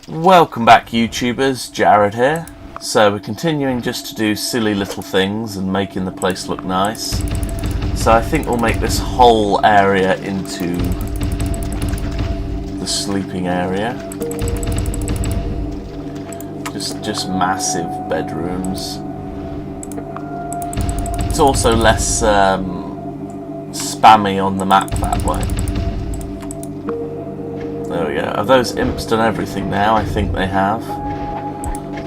Welcome back, YouTubers. Jared here. So we're continuing just to do silly little things and making the place look nice. So I think we'll make this whole area into the sleeping area. Just massive bedrooms. It's also less spammy on the map that way. There we go. Have those imps done everything now? I think they have.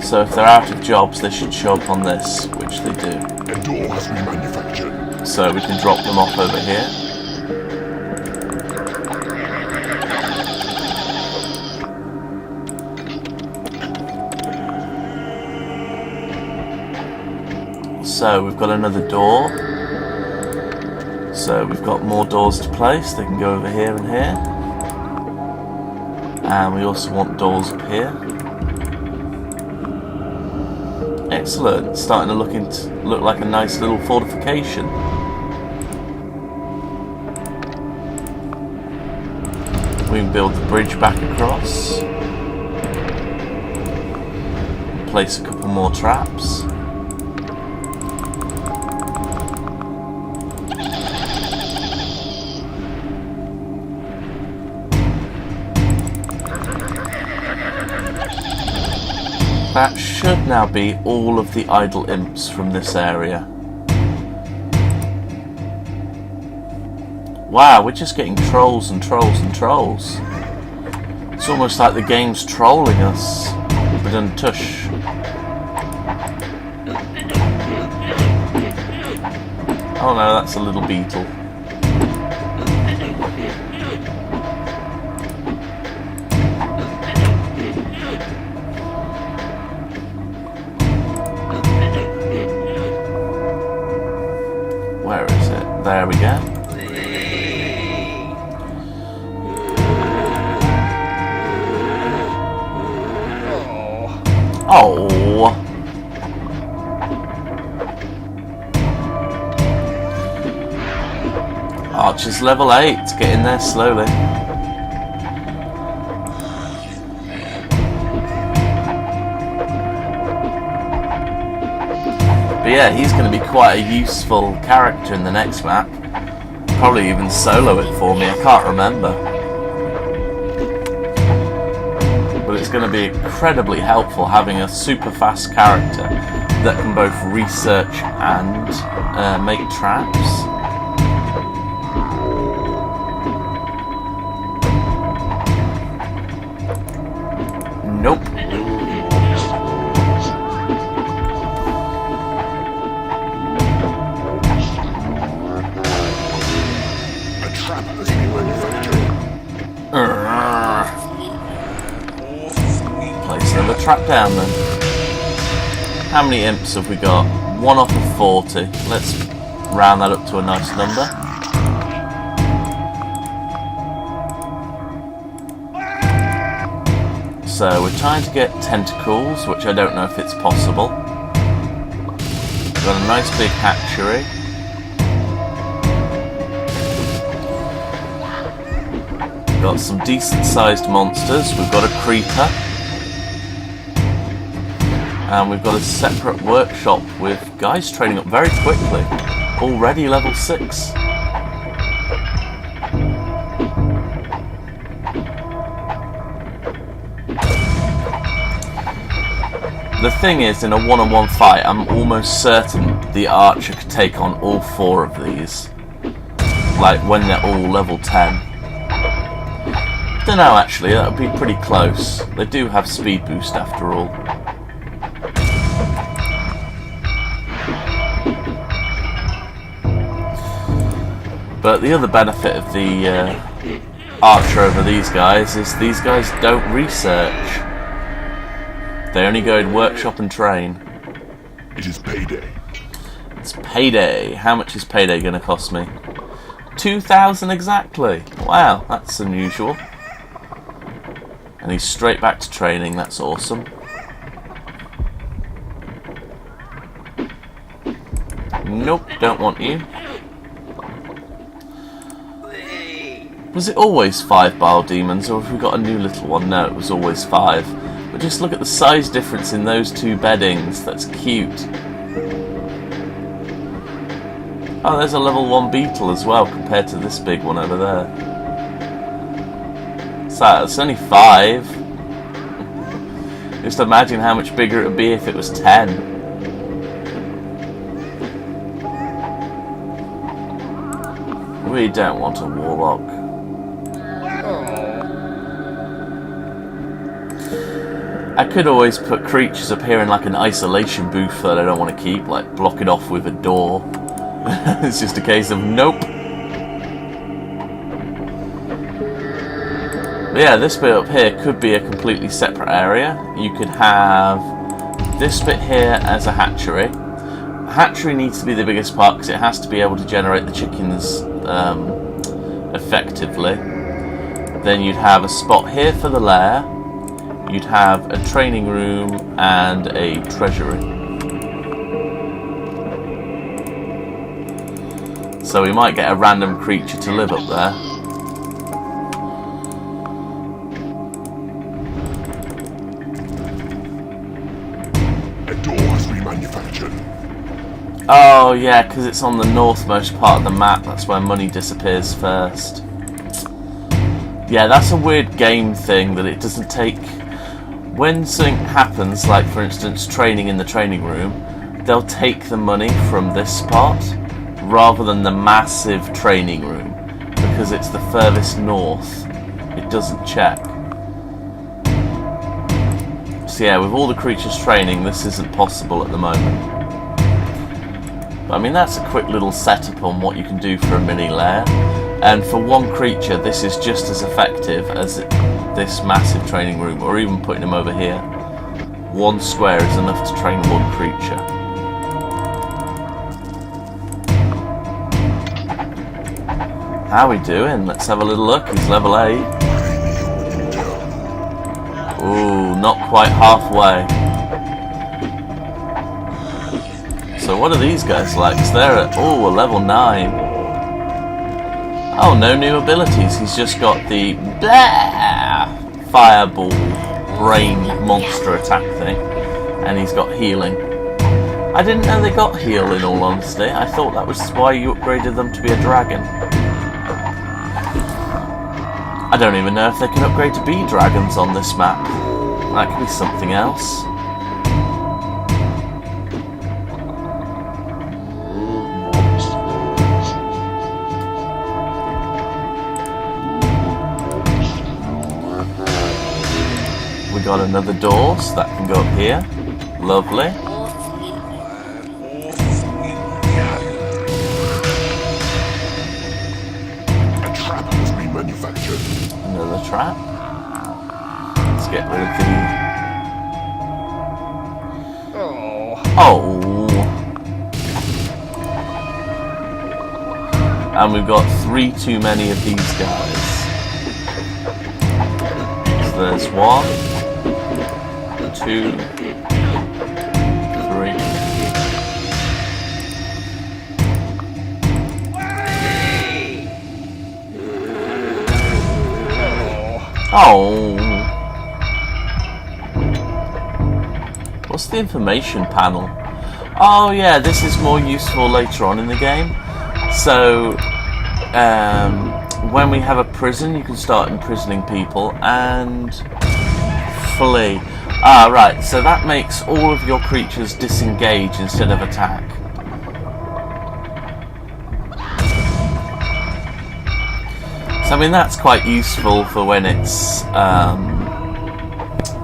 So if they're out of jobs, they should show up on this, which they do. A door has been manufactured. So we can drop them off over here. So we've got another door. So we've got more doors to place. They can go over here and here. And we also want doors up here. Excellent. It's starting to look like a nice little fortification. We can build the bridge back across. Place a couple more traps. That should now be all of the idle imps from this area. Wow, we're just getting trolls and trolls and trolls. It's almost like the game's trolling us. But then tush. Oh no, that's a little beetle. Where is it? There we go. Oh. Archer's level 8. Get in there slowly. But yeah, he's going to be quite a useful character in the next map. Probably even solo it for me, I can't remember. But it's going to be incredibly helpful having a super fast character that can both research and make traps. Nope. Place another trap down then. How many imps have we got? 1 off of 40. Let's round that up to a nice number. So we're trying to get tentacles, which I don't know if it's possible. We've got a nice big hatchery. Got some decent sized monsters. We've got a creeper. And we've got a separate workshop with guys training up very quickly. Already level 6. The thing is, in a one-on-one fight, I'm almost certain the archer could take on all 4 of these. Like when they're all level 10. Don't know actually, that would be pretty close. They do have speed boost after all. But the other benefit of the archer over these guys is these guys don't research. They only go in workshop and train. It is payday. It's payday. How much is payday going to cost me? 2,000 exactly. Wow, that's unusual. And he's straight back to training. That's awesome. Nope, don't want you. Was it always 5 bile demons, or have we got a new little one? No, it was always 5. But just look at the size difference in those two beddings. That's cute. Oh, there's a level 1 beetle as well, compared to this big one over there. So, it's only 5. Just imagine how much bigger it would be if it was 10. We don't want a warlock. I could always put creatures up here in like an isolation booth that I don't want to keep, like block it off with a door. It's just a case of nope. But yeah, this bit up here could be a completely separate area. You could have this bit here as a hatchery. The hatchery needs to be the biggest part because it has to be able to generate the chickens effectively. Then you'd have a spot here for the lair. You'd have a training room and a treasury. So we might get a random creature to live up there. A door has remanufactured. Oh yeah, because it's on the northmost part of the map. That's where money disappears first. Yeah, that's a weird game thing that it doesn't take... When something happens, like for instance training in the training room, they'll take the money from this spot rather than the massive training room because it's the furthest north. It doesn't check. So yeah, with all the creatures training, this isn't possible at the moment. But I mean, that's a quick little setup on what you can do for a mini lair. And for one creature, this is just as effective as this massive training room, or even putting them over here. One square is enough to train one creature. How we doing? Let's have a little look. He's level 8. Ooh, not quite halfway. So what are these guys like? So they're at, a level 9. Oh, no new abilities. He's just got the blah, fireball brain monster attack thing. And he's got healing. I didn't know they got heal, in all honesty. I thought that was why you upgraded them to be a dragon. I don't even know if they can upgrade to be dragons on this map. That could be something else. We got another door, so that can go up here. Lovely. A trap has been manufactured. Another trap. Let's get rid of the... Oh. And we've got 3 too many of these guys. So there's 1, 2, 3. Oh. What's the information panel? Oh yeah, this is more useful later on in the game. So, when we have a prison, you can start imprisoning people and flee. Ah, right, so that makes all of your creatures disengage instead of attack. So, I mean, that's quite useful for when it's,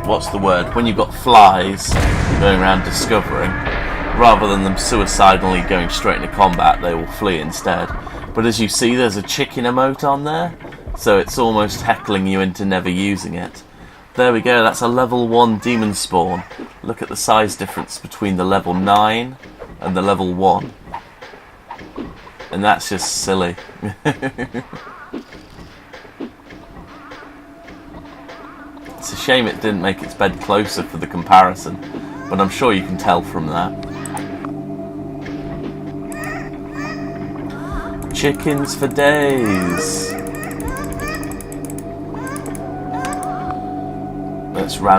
what's the word? When you've got flies going around discovering. Rather than them suicidally going straight into combat, they will flee instead. But as you see, there's a chicken emote on there, so it's almost heckling you into never using it. There we go, that's a level 1 demon spawn. Look at the size difference between the level 9 and the level 1. And that's just silly. It's a shame it didn't make its bed closer for the comparison, but I'm sure you can tell from that. Chickens for days. that's random.